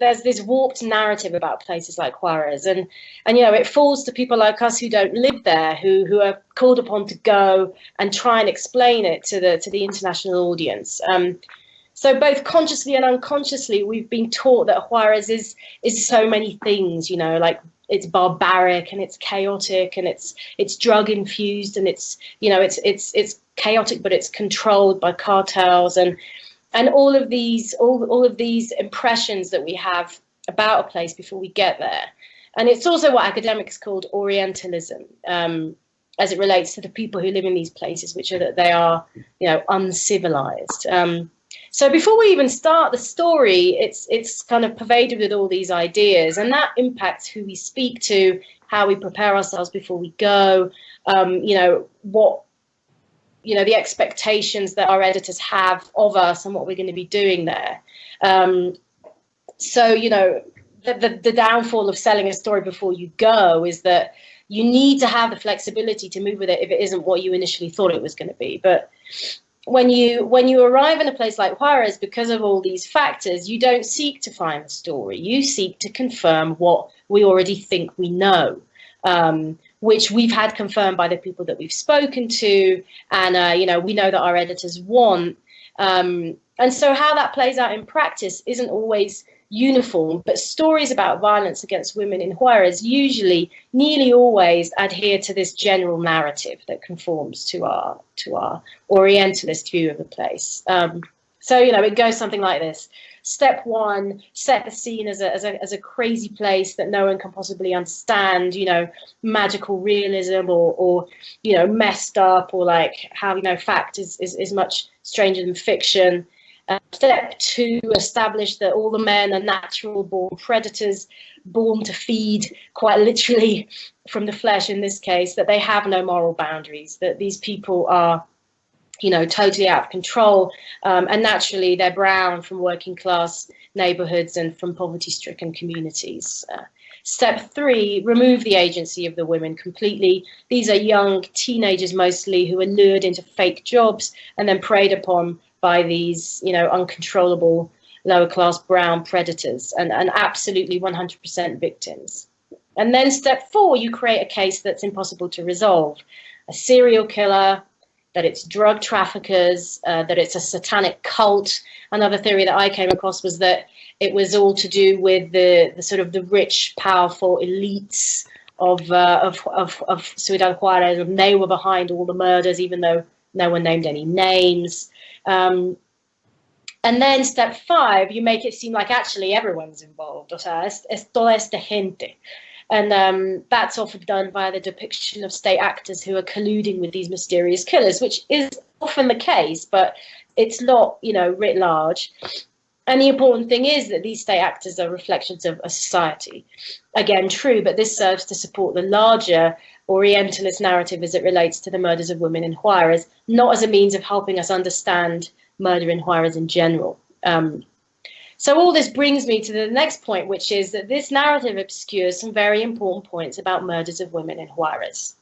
there's this warped narrative about places like Juarez, and it falls to people like us who don't live there, who are called upon to go and try and explain it to the international audience. So both consciously and unconsciously, we've been taught that Juarez is so many things, like it's barbaric and it's chaotic and it's drug infused and it's chaotic, but it's controlled by cartels and all of these impressions that we have about a place before we get there. And it's also what academics called Orientalism, as it relates to the people who live in these places, which are that they are, uncivilized. So before we even start the story, it's kind of pervaded with all these ideas, and that impacts who we speak to, how we prepare ourselves before we go, what the expectations that our editors have of us and what we're going to be doing there. So the downfall of selling a story before you go is that you need to have the flexibility to move with it if it isn't what you initially thought it was going to be. But when you arrive in a place like Juarez, because of all these factors, you don't seek to find the story. You seek to confirm what we already think we know, which we've had confirmed by the people that we've spoken to, and we know that our editors want. And so how that plays out in practice isn't always uniform, but stories about violence against women in Juarez usually, nearly always, adhere to this general narrative that conforms to our Orientalist view of the place. So it goes something like this. Step one, set the scene as a crazy place that no one can possibly understand, magical realism or messed up, or like how, fact is much stranger than fiction. Step two, establish that all the men are natural born predators, born to feed, quite literally from the flesh in this case, that they have no moral boundaries, that these people are totally out of control, and naturally they're brown from working class neighborhoods and from poverty-stricken communities. Step three, remove the agency of the women completely. These are young teenagers mostly who are lured into fake jobs and then preyed upon by these, uncontrollable lower class brown predators and absolutely 100% victims. And then step four, you create a case that's impossible to resolve. A serial killer, that it's drug traffickers, that it's a satanic cult. Another theory that I came across was that it was all to do with the sort of the rich, powerful elites of Ciudad Juarez, and they were behind all the murders, even though no one named any names. And then step five, you make it seem like actually everyone's involved. O sea, es toda esta gente. And that's often done via the depiction of state actors who are colluding with these mysterious killers, which is often the case, but it's not, writ large. And the important thing is that these state actors are reflections of a society. Again, true, but this serves to support the larger Orientalist narrative as it relates to the murders of women in Juarez, not as a means of helping us understand murder in Juarez in general. So all this brings me to the next point, which is that this narrative obscures some very important points about murders of women in Juarez,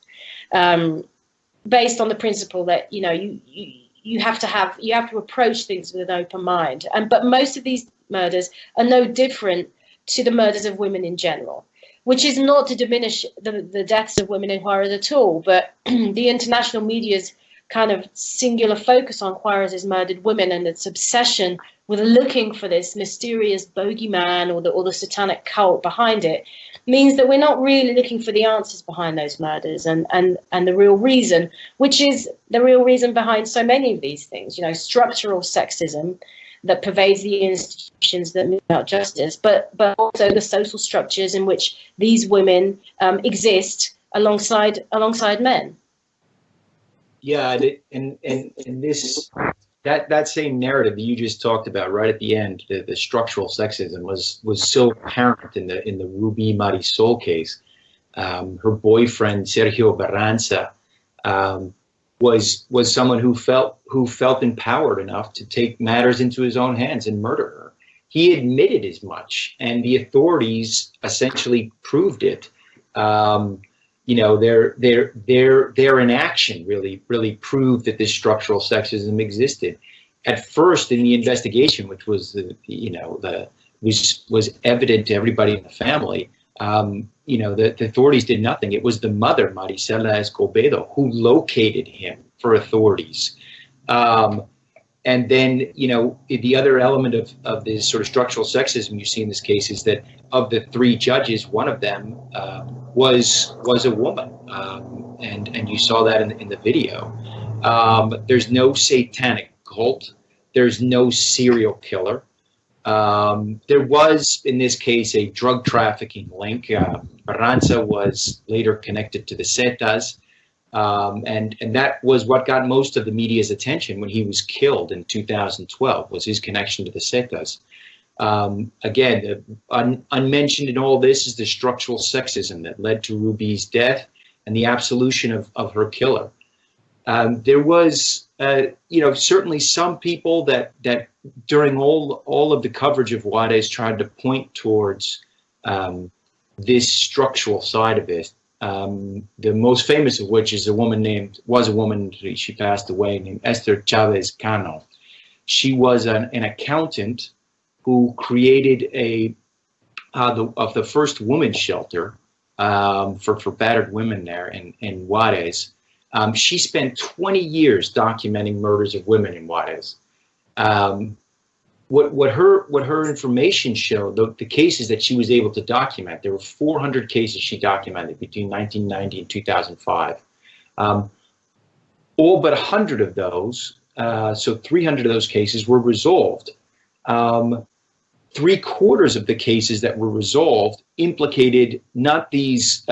based on the principle that you have to approach things with an open mind. But most of these murders are no different to the murders of women in general, which is not to diminish the deaths of women in Juarez at all, but the international media's kind of singular focus on Juarez's murdered women and its obsession with looking for this mysterious bogeyman or the satanic cult behind it means that we're not really looking for the answers behind those murders and the real reason, which is the real reason behind so many of these things, structural sexism that pervades the institutions that move out justice, but also the social structures in which these women exist alongside men. Yeah, and this that same narrative that you just talked about right at the end, the structural sexism was so apparent in the Ruby Marisol case. Her boyfriend Sergio Barranza was someone who felt empowered enough to take matters into his own hands and murder her. He admitted as much, and the authorities essentially proved it. Their inaction really proved that this structural sexism existed. At first, in the investigation, which was the was evident to everybody in the family. The authorities did nothing. It was the mother, Marisela Escobedo, who located him for authorities. And then, the other element of this sort of structural sexism you see in this case is that of the three judges, one of them was a woman, and you saw that in the video. There's no satanic cult. There's no serial killer. There was, in this case, a drug trafficking link. Arranza was later connected to the Zetas. And that was what got most of the media's attention when he was killed in 2012, was his connection to the Zetas. Again, unmentioned in all this is the structural sexism that led to Ruby's death and the absolution of her killer. There was, certainly some people that during all of the coverage of Juarez tried to point towards this structural side of it. The most famous of which is a woman, she passed away, named Esther Chavez Connell. She was an accountant who created the first women's shelter for battered women there in Juarez. She spent 20 years documenting murders of women in Juarez. What her information showed, the cases that she was able to document, there were 400 cases she documented between 1990 and 2005. All but 100 of those, so 300 of those cases were resolved. 3/4 of the cases that were resolved implicated not these,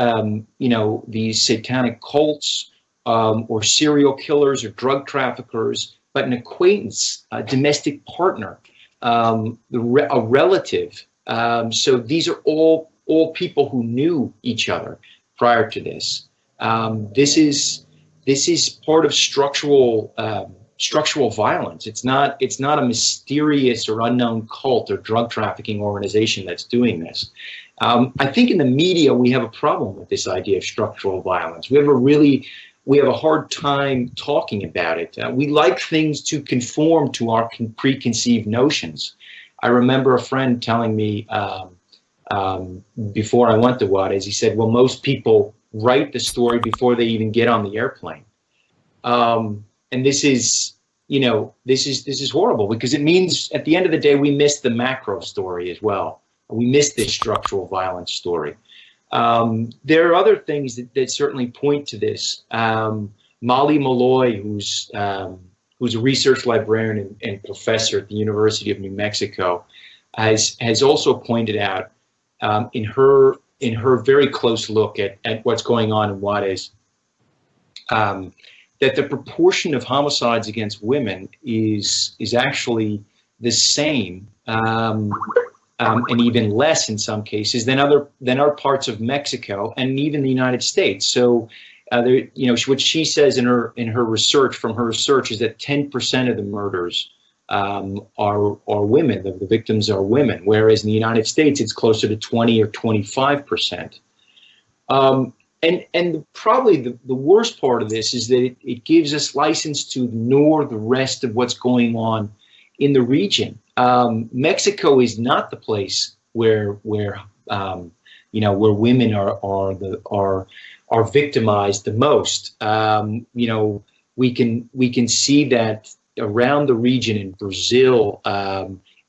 these satanic cults or serial killers or drug traffickers, but an acquaintance, a domestic partner. A relative. So these are all people who knew each other prior to this. This is part of structural violence. It's not a mysterious or unknown cult or drug trafficking organization that's doing this. I think in the media we have a problem with this idea of structural violence. We have a hard time talking about it. We like things to conform to our preconceived notions. I remember a friend telling me before I went to Juarez, he said, well, most people write the story before they even get on the airplane. And this is horrible because it means at the end of the day, we miss the macro story as well. We miss this structural violence story. There are other things that certainly point to this. Molly Malloy, who's a research librarian and professor at the University of New Mexico, has also pointed out in her very close look at what's going on in Juarez, that the proportion of homicides against women is actually the same. And even less in some cases than other parts of Mexico and even the United States. So, what she says in her research is that 10% of the murders are women. The victims are women, whereas in the United States it's closer to 20 or 25%. And probably the worst part of this is that it gives us license to ignore the rest of what's going on in the region. Mexico is not the place where women are victimized the most. We can see that around the region in Brazil,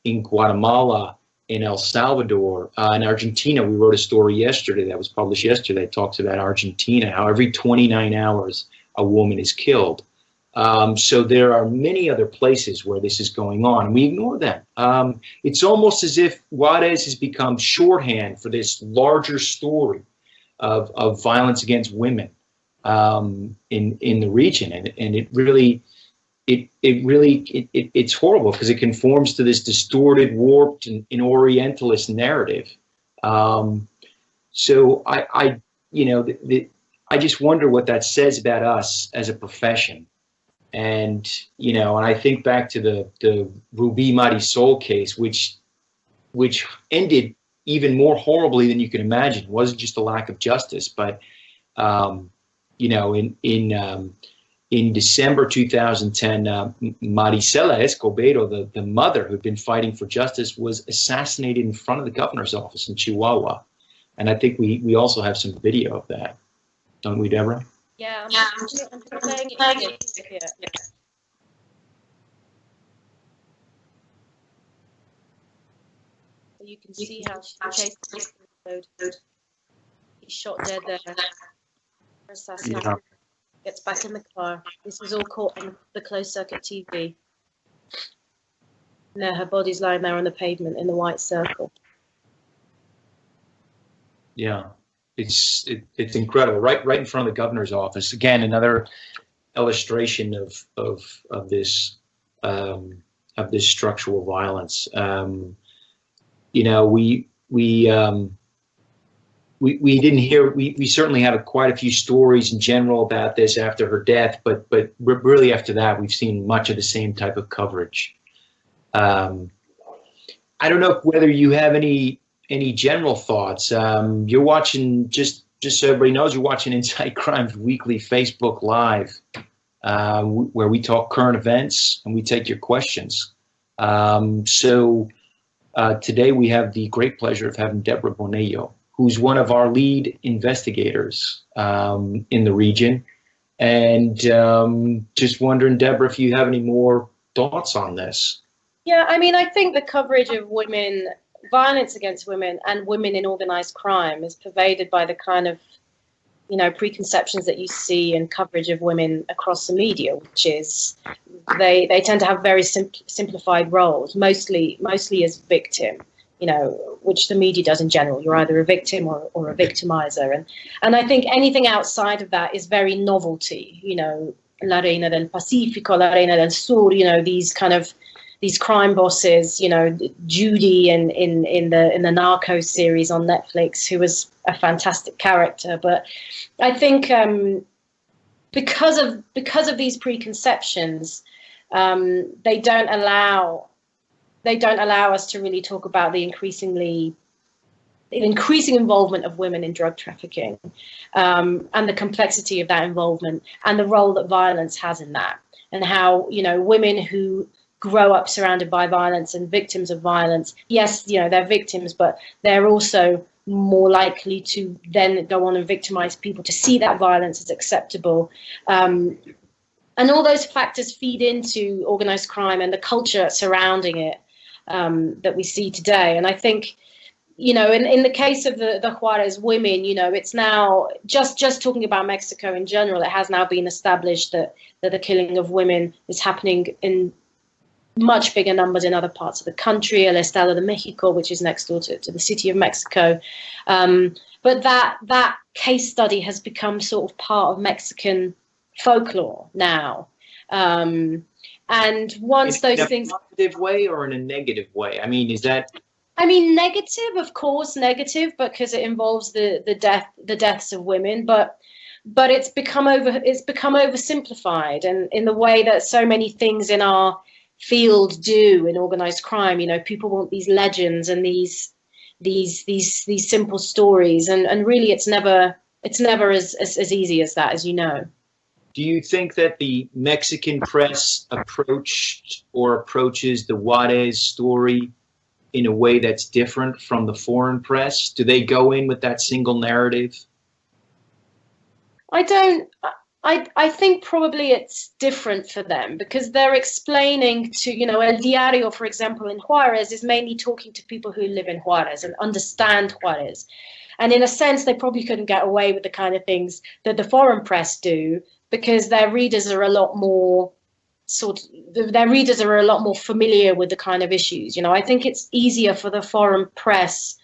in Guatemala, in El Salvador, in Argentina. We wrote a story yesterday that was published yesterday that talks about Argentina, how every 29 hours a woman is killed. So there are many other places where this is going on, and we ignore them. It's almost as if Juarez has become shorthand for this larger story of violence against women in the region, and it's horrible because it conforms to this distorted, warped, and Orientalist narrative. So I just wonder what that says about us as a profession. And I think back to the Ruby Marisol case, which ended even more horribly than you can imagine. It wasn't just a lack of justice, but in December 2010, Maricela Escobedo, the mother who'd been fighting for justice, was assassinated in front of the governor's office in Chihuahua. And I think we also have some video of that, don't we, Deborah? Yeah, I'm playing it here. So you can see how she chased the road. He's shot dead there. Assassinated. Yeah. Gets back in the car. This was all caught on the closed circuit TV. No, her body's lying there on the pavement in the white circle. Yeah, it's incredible. Right in front of the governor's office. Again, another illustration of this structural violence. You know, we didn't hear. We certainly had quite a few stories in general about this after her death, but really after that, we've seen much of the same type of coverage. I don't know whether you have any general thoughts. You're watching, just so everybody knows, you're watching InSight Crime's weekly Facebook Live, where we talk current events and we take your questions. So today we have the great pleasure of having Deborah Bonello, who's one of our lead investigators in the region. And just wondering, Deborah, if you have any more thoughts on this. Yeah, I mean, I think the coverage of women, violence against women and women in organized crime is pervaded by the kind of, you know, preconceptions that you see in coverage of women across the media, which is they tend to have very simplified roles, mostly as victim, you know, which the media does in general. You're either a victim or a victimizer. And I think anything outside of that is very novelty, you know, La Reina del Pacifico, La Reina del Sur, you know, these crime bosses, you know, Judy in the Narcos series on Netflix, who was a fantastic character. But I think because of these preconceptions, they don't allow us to really talk about the increasing involvement of women in drug trafficking, and the complexity of that involvement and the role that violence has in that, and how, you know, women who grow up surrounded by violence and victims of violence, yes, you know, they're victims, but they're also more likely to then go on and victimize people, to see that violence as acceptable. And all those factors feed into organized crime and the culture surrounding it that we see today. And I think, you know, in the case of the Juarez women, you know, it's now just talking about Mexico in general, it has now been established that the killing of women is happening in much bigger numbers in other parts of the country, El Estado de Mexico, which is next door to the city of Mexico. But that case study has become sort of part of Mexican folklore now. And once those things... In a positive way or in a negative way? I mean, is that... I mean, negative, of course, negative, because it involves the deaths of women, but it's become oversimplified, and in the way that so many things in our field do in organized crime. You know, people want these legends and these simple stories, and really it's never as easy as that, as you know. Do you think that the Mexican press approaches the Juarez story in a way that's different from the foreign press? Do they go in with that single narrative? I think probably it's different for them, because they're explaining to, you know, El Diario, for example, in Juarez is mainly talking to people who live in Juarez and understand Juarez. And in a sense, they probably couldn't get away with the kind of things that the foreign press do, because their readers are a lot more familiar with the kind of issues. You know, I think it's easier for the foreign press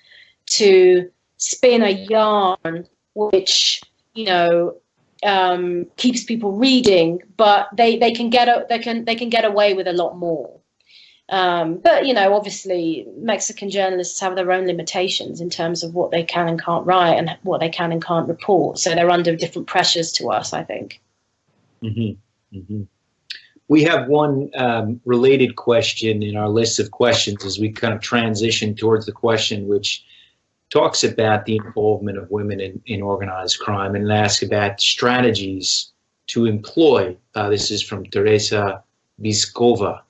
to spin a yarn which, you know, keeps people reading, but they can get away with a lot more. But, you know, obviously Mexican journalists have their own limitations in terms of what they can and can't write and what they can and can't report. So they're under different pressures to us, I think. Mm-hmm. Mm-hmm. We have one related question in our list of questions as we kind of transition towards the question which talks about the involvement of women in organized crime, and ask about strategies to employ, this is from Teresa Biskova,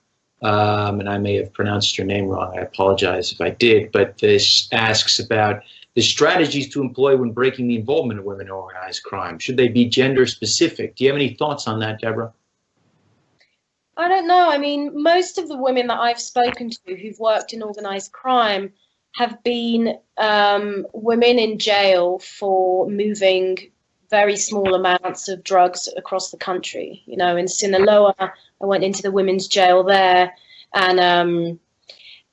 and I may have pronounced your name wrong. I apologize if I did, but this asks about the strategies to employ when breaking the involvement of women in organized crime. Should they be gender specific? Do you have any thoughts on that, Deborah? I don't know. I mean, most of the women that I've spoken to who've worked in organized crime have been women in jail for moving very small amounts of drugs across the country. You know, in Sinaloa, I went into the women's jail there, and,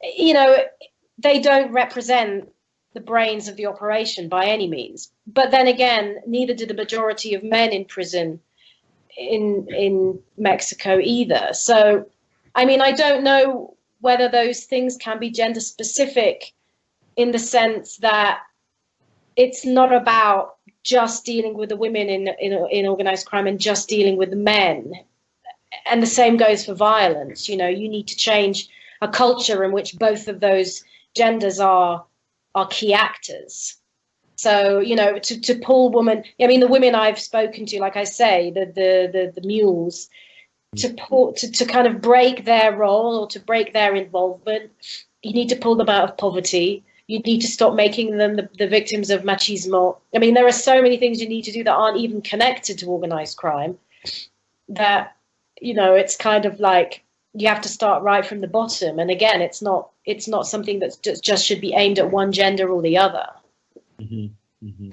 you know, they don't represent the brains of the operation by any means. But then again, neither do the majority of men in prison in Mexico either. So, I mean, I don't know whether those things can be gender specific in the sense that it's not about just dealing with the women in organized crime and just dealing with the men. And the same goes for violence. You know, you need to change a culture in which both of those genders are key actors. So, you know, to pull women, I mean, the women I've spoken to, like I say, the mules, to kind of break their role or to break their involvement, you need to pull them out of poverty. You need to stop making them the victims of machismo. I mean, there are so many things you need to do that aren't even connected to organized crime that, you know, it's kind of like you have to start right from the bottom. And again, it's not something that just should be aimed at one gender or the other. Mm-hmm. Mm-hmm.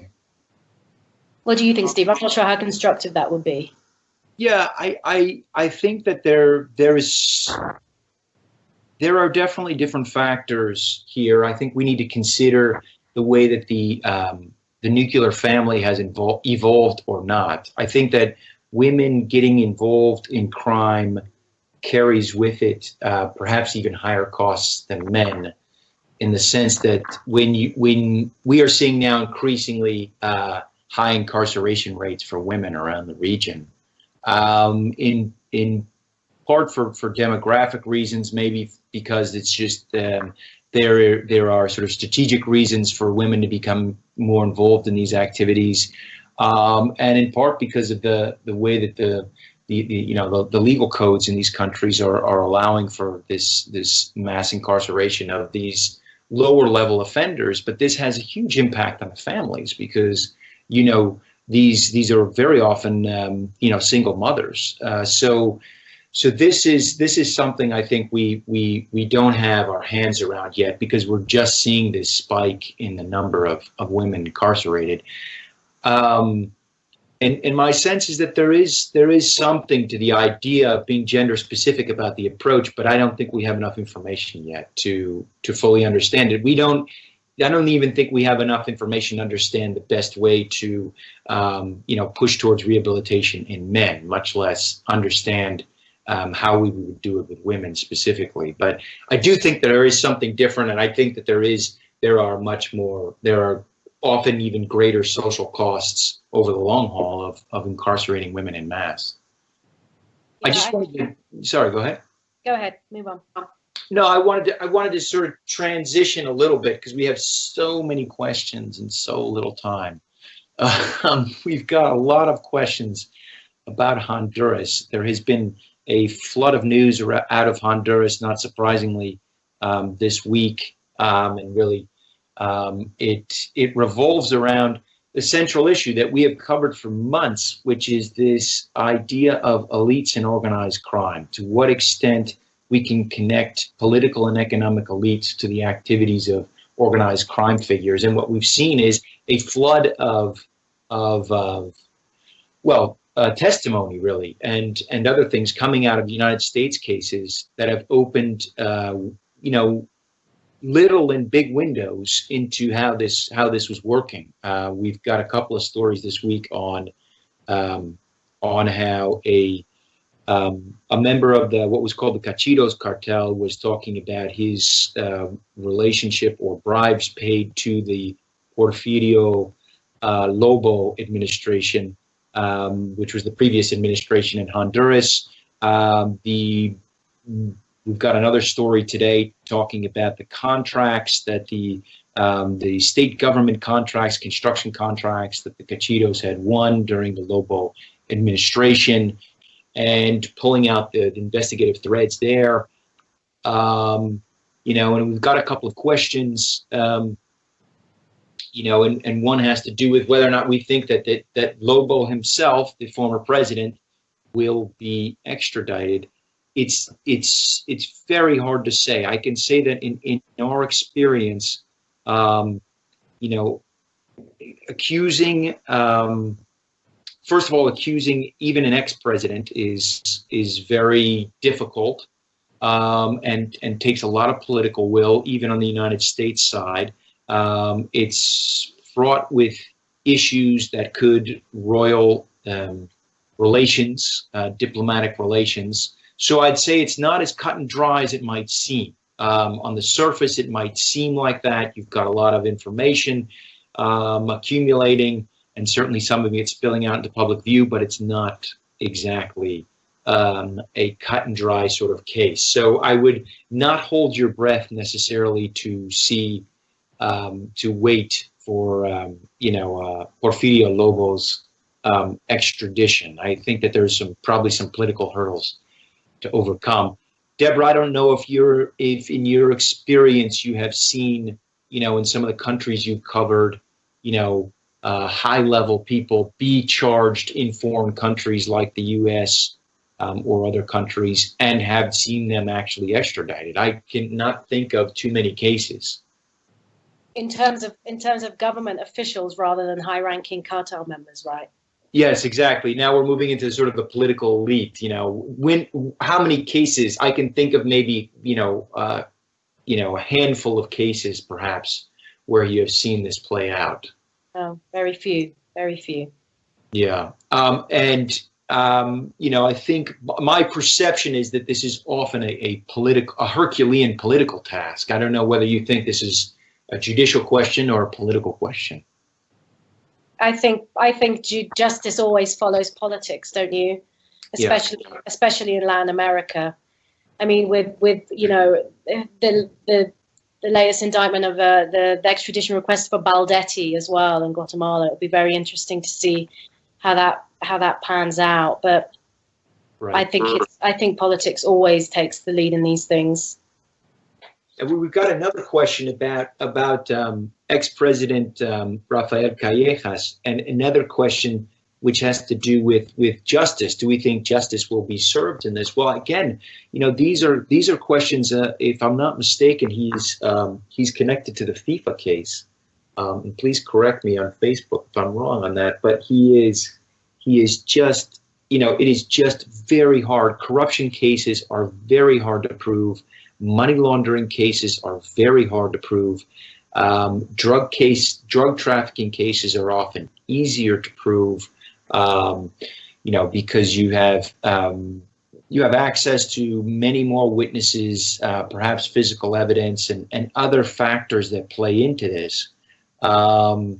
What do you think, Steve? I'm not sure how constructive that would be. Yeah, I think that there are definitely different factors here. I think we need to consider the way that the nuclear family has evolved or not. I think that women getting involved in crime carries with it perhaps even higher costs than men, in the sense that when we are seeing now increasingly high incarceration rates for women around the region, in part for demographic reasons, maybe because it's just there are sort of strategic reasons for women to become more involved in these activities, and in part because of the way that the legal codes in these countries are allowing for this mass incarceration of these lower level offenders. But this has a huge impact on the families because, you know, these are very often single mothers. So this is something I think we don't have our hands around yet, because we're just seeing this spike in the number of women incarcerated. And my sense is that there is something to the idea of being gender specific about the approach, but I don't think we have enough information yet to fully understand it. I don't even think we have enough information to understand the best way to push towards rehabilitation in men, much less understand how we would do it with women specifically. But I do think that there is something different, and I think that there are often even greater social costs over the long haul of incarcerating women en masse. Sorry, go ahead. Go ahead, move on. No, I wanted to sort of transition a little bit because we have so many questions and so little time. We've got a lot of questions about Honduras. There has been a flood of news out of Honduras, not surprisingly, this week, and really it revolves around the central issue that we have covered for months, which is this idea of elites and organized crime. To what extent we can connect political and economic elites to the activities of organized crime figures. And what we've seen is a flood of testimony, really, and other things coming out of the United States cases that have opened, little and big windows into how this was working. We've got a couple of stories this week on how a member of what was called the Cachitos cartel was talking about his relationship or bribes paid to the Porfirio Lobo administration, which was the previous administration in Honduras. We've got another story today talking about the contracts that the state government contracts, construction contracts that the Cachitos had won during the Lobo administration and pulling out the investigative threads there. And we've got a couple of questions, and one has to do with whether or not we think that Lobo himself, the former president, will be extradited. It's very hard to say. I can say that in our experience, accusing, first of all, accusing even an ex-president is very difficult, and takes a lot of political will, even on the United States side. It's fraught with issues that could roil relations, diplomatic relations. So I'd say it's not as cut and dry as it might seem. On the surface, it might seem like that. You've got a lot of information accumulating, and certainly some of it spilling out into public view, but it's not exactly a cut and dry sort of case. So I would not hold your breath necessarily to see, to wait for, Porfirio Lobo's extradition. I think that there's probably some political hurdles to overcome. Deborah, I don't know if in your experience you have seen, in some of the countries you've covered, high-level people be charged in foreign countries like the U.S. Or other countries, and have seen them actually extradited. I cannot think of too many cases. In terms of government officials rather than high-ranking cartel members, right? Yes, exactly. Now we're moving into sort of the political elite. How many cases? I can think of maybe a handful of cases perhaps where you have seen this play out. Oh, very few. Yeah, I think my perception is that this is often a Herculean political task. I don't know whether you think this is a judicial question or a political question. I think justice always follows politics, don't you? Especially in Latin America. I mean, with the latest indictment of the extradition request for Baldetti as well in Guatemala, it'll be very interesting to see how that pans out. But right. I think politics always takes the lead in these things. And we've got another question about ex-president Rafael Callejas, and another question which has to do with justice. Do we think justice will be served in this? Well, again, these are questions. If I'm not mistaken, he's connected to the FIFA case. And please correct me on Facebook if I'm wrong on that. But he is just, it is just very hard. Corruption cases are very hard to prove. Money laundering cases are very hard to prove. Drug trafficking cases are often easier to prove, because you have access to many more witnesses, perhaps physical evidence and other factors that play into this. But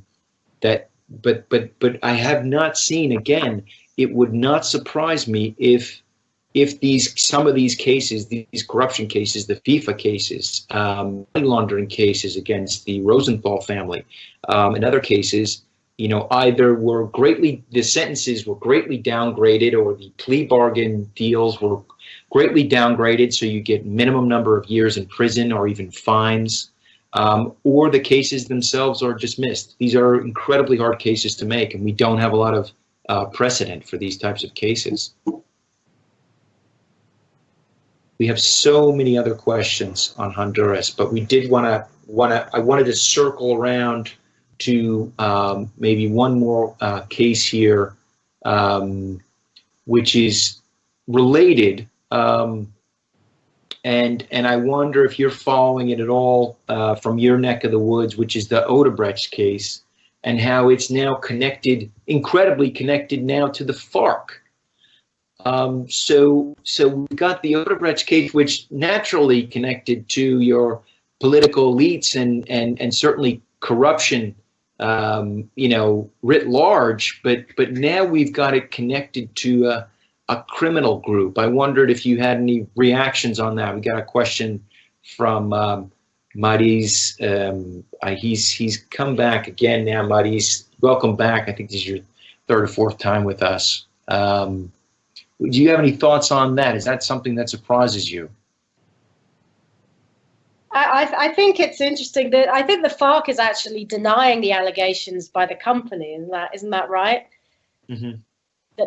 I have not seen, again, it would not surprise me if some of these cases, these corruption cases, the FIFA cases, money laundering cases against the Rosenthal family, and other cases, either the sentences were greatly downgraded, or the plea bargain deals were greatly downgraded, so you get minimum number of years in prison or even fines, or the cases themselves are dismissed. These are incredibly hard cases to make, and we don't have a lot of precedent for these types of cases. We have so many other questions on Honduras, but we did I wanted to circle around to maybe one more case here, which is related, and I wonder if you're following it at all from your neck of the woods, which is the Odebrecht case, and how it's now incredibly connected now to the FARC. So we got the Odebrecht case, which naturally connected to your political elites and certainly corruption, writ large. But now we've got it connected to a criminal group. I wondered if you had any reactions on that. We got a question from Maris. He's come back again now. Maris, welcome back. I think this is your third or fourth time with us. Do you have any thoughts on that? Is that something that surprises you? I think it's interesting that I think the FARC is actually denying the allegations by the company. Isn't that right? Mm-hmm.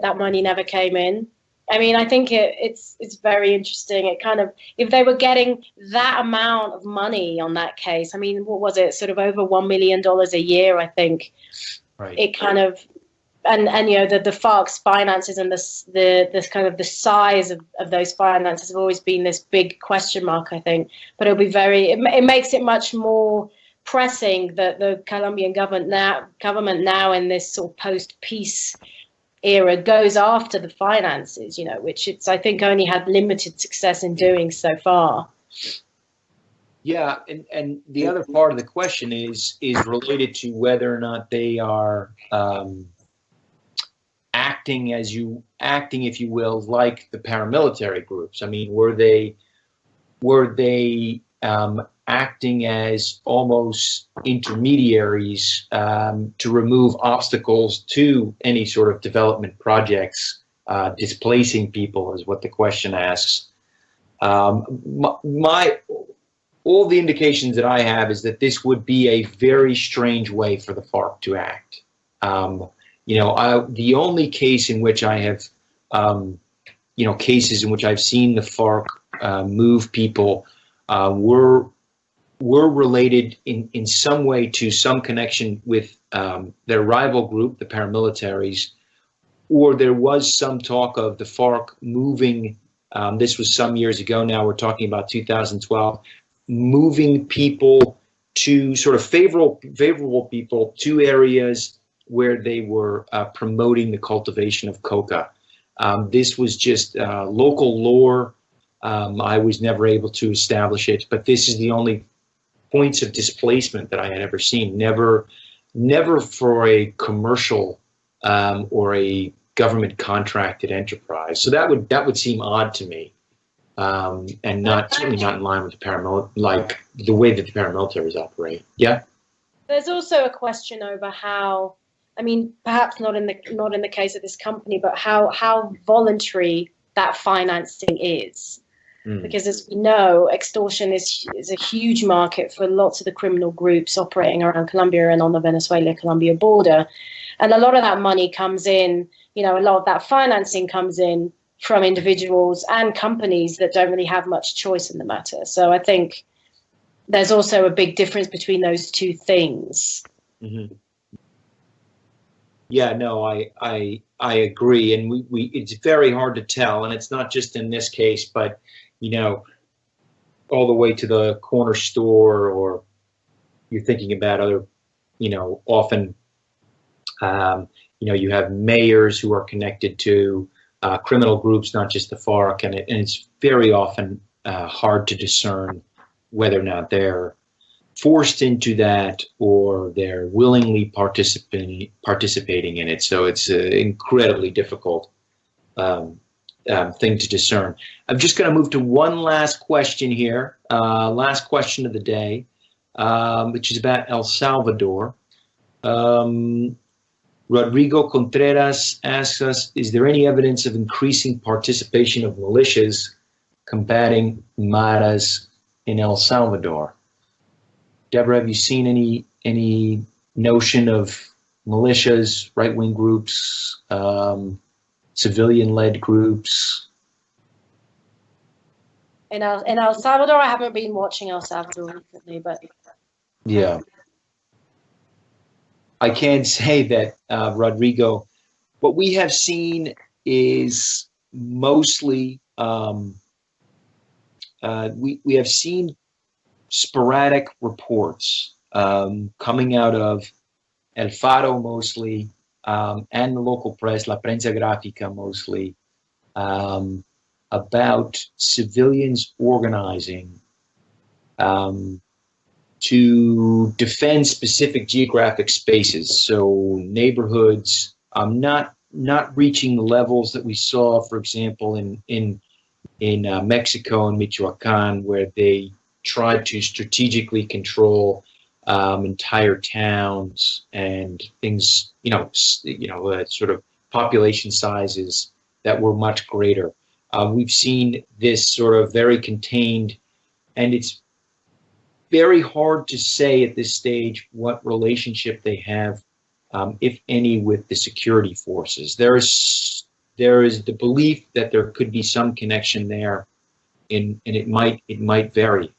That money never came in. I mean, I think it's very interesting. It kind of, if they were getting that amount of money on that case, I mean, what was it? Sort of over $1 million a year, I think. Right. It kind of, and you know, the FARC's finances and the kind of the size of those finances have always been this big question mark, I think. But it'll be it makes it much more pressing that the Colombian government now in this sort of post-peace era goes after the finances, you know, which it's, I think, only had limited success in doing so far. Yeah, and the other part of the question is related to whether or not they are acting, if you will, like the paramilitary groups. I mean, were they acting as almost intermediaries to remove obstacles to any sort of development projects, displacing people is what the question asks. All the indications that I have is that this would be a very strange way for the FARC to act. The only case in which I have, cases in which I've seen the FARC move people were related in some way to some connection with their rival group, the paramilitaries, or there was some talk of the FARC moving, this was some years ago now, we're talking about 2012, moving people to sort of favorable people to areas where they were promoting the cultivation of coca. This was just local lore. I was never able to establish it, but this is the only points of displacement that I had ever seen. Never for a commercial or a government contracted enterprise. So that would seem odd to me, and certainly not in line with the way that the paramilitaries operate. Yeah. There's also a question over how, I mean, perhaps not in the case of this company, but how voluntary that financing is. Because as we know, extortion is a huge market for lots of the criminal groups operating around Colombia and on the Venezuela-Colombia border. And a lot of that money comes in, a lot of that financing comes in from individuals and companies that don't really have much choice in the matter. So I think there's also a big difference between those two things. Mm-hmm. Yeah, no, I agree. And we it's very hard to tell. And it's not just in this case, but all the way to the corner store, or you're thinking about other, often, you have mayors who are connected to criminal groups, not just the FARC, and it's very often hard to discern whether or not they're forced into that or they're willingly participating in it. So it's an incredibly difficult thing to discern. I'm just going to move to one last question here, last question of the day, which is about El Salvador. Rodrigo Contreras asks us, is there any evidence of increasing participation of militias combating Maras in El Salvador? Deborah, have you seen any notion of militias, right-wing groups, civilian-led groups? In El Salvador, I haven't been watching El Salvador recently, but yeah, I can say that Rodrigo, what we have seen is mostly we have seen sporadic reports coming out of El Faro mostly, and the local press, La Prensa Gráfica mostly, about civilians organizing to defend specific geographic spaces. So neighborhoods, not reaching the levels that we saw, for example, in Mexico and Michoacan, where they tried to strategically control entire towns and things, sort of population sizes that were much greater. We've seen this sort of very contained, and it's very hard to say at this stage what relationship they have, if any, with the security forces. There is the belief that there could be some connection there, and it might vary.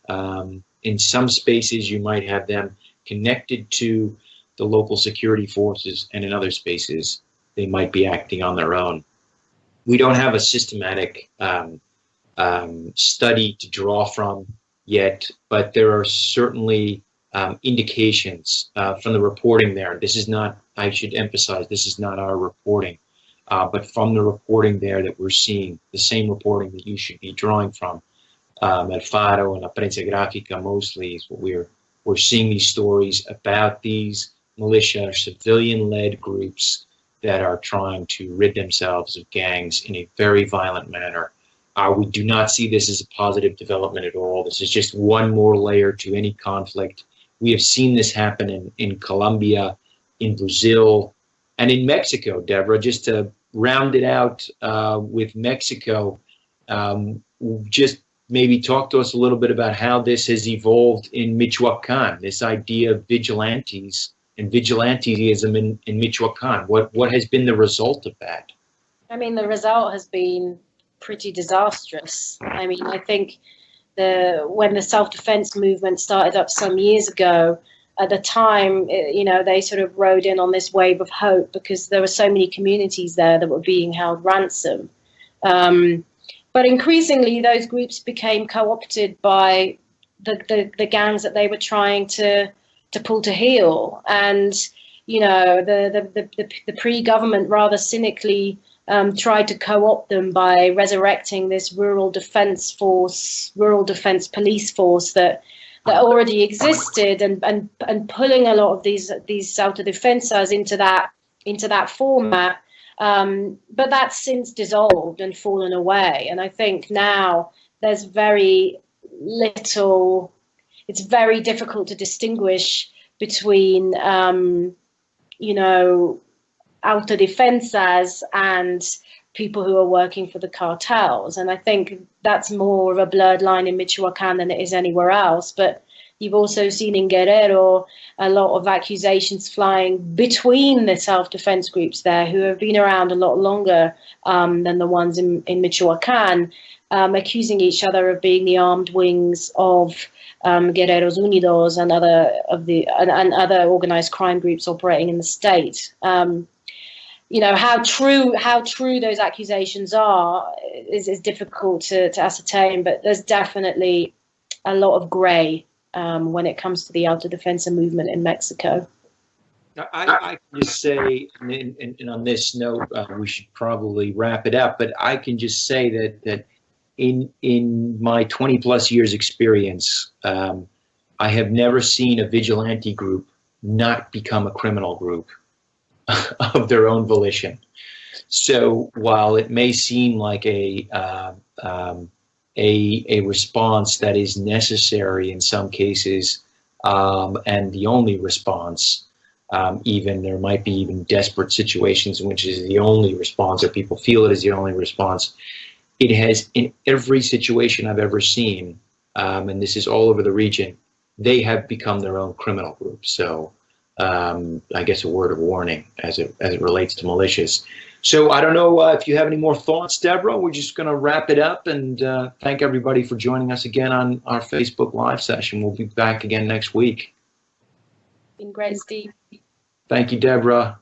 In some spaces, you might have them connected to the local security forces, and in other spaces, they might be acting on their own. We don't have a systematic study to draw from yet, but there are certainly indications from the reporting there. This is not, I should emphasize, this is not our reporting, but from the reporting there that we're seeing, the same reporting that you should be drawing from, El Faro and La Prensa Gráfica mostly is what we're seeing these stories about these militia, civilian-led groups that are trying to rid themselves of gangs in a very violent manner. We do not see this as a positive development at all. This is just one more layer to any conflict. We have seen this happen in Colombia, in Brazil, and in Mexico, Deborah. Just to round it out with Mexico, just maybe talk to us a little bit about how this has evolved in Michoacan, this idea of vigilantes and vigilantism in Michoacan. What has been the result of that? I mean, the result has been pretty disastrous. I mean, I think when the self-defense movement started up some years ago, at the time, they sort of rode in on this wave of hope because there were so many communities there that were being held ransom. But increasingly, those groups became co-opted by the gangs that they were trying to pull to heel. And, the pre-government rather cynically tried to co-opt them by resurrecting this rural defense police force that already existed and pulling a lot of these autodefensas into that format. But that's since dissolved and fallen away. And I think now there's very little, it's very difficult to distinguish between, autodefensas and people who are working for the cartels. And I think that's more of a blurred line in Michoacan than it is anywhere else. But you've also seen in Guerrero a lot of accusations flying between the self-defense groups there who have been around a lot longer than the ones in Michoacan, accusing each other of being the armed wings of Guerreros Unidos and other organized crime groups operating in the state. How true those accusations are is difficult to ascertain, but there's definitely a lot of gray when it comes to the autodefensa movement in Mexico. I can just say, and on this note, we should probably wrap it up, but I can just say that in my 20 plus years experience, I have never seen a vigilante group not become a criminal group of their own volition. So while it may seem like a response that is necessary in some cases, and the only response, there might be even desperate situations in which it is the only response, or people feel it is the only response. It has, in every situation I've ever seen, and this is all over the region, they have become their own criminal group. So I guess a word of warning as it relates to militias. So I don't know if you have any more thoughts, Deborah. We're just going to wrap it up and thank everybody for joining us again on our Facebook Live session. We'll be back again next week. Been great, Steve. Thank you, Deborah.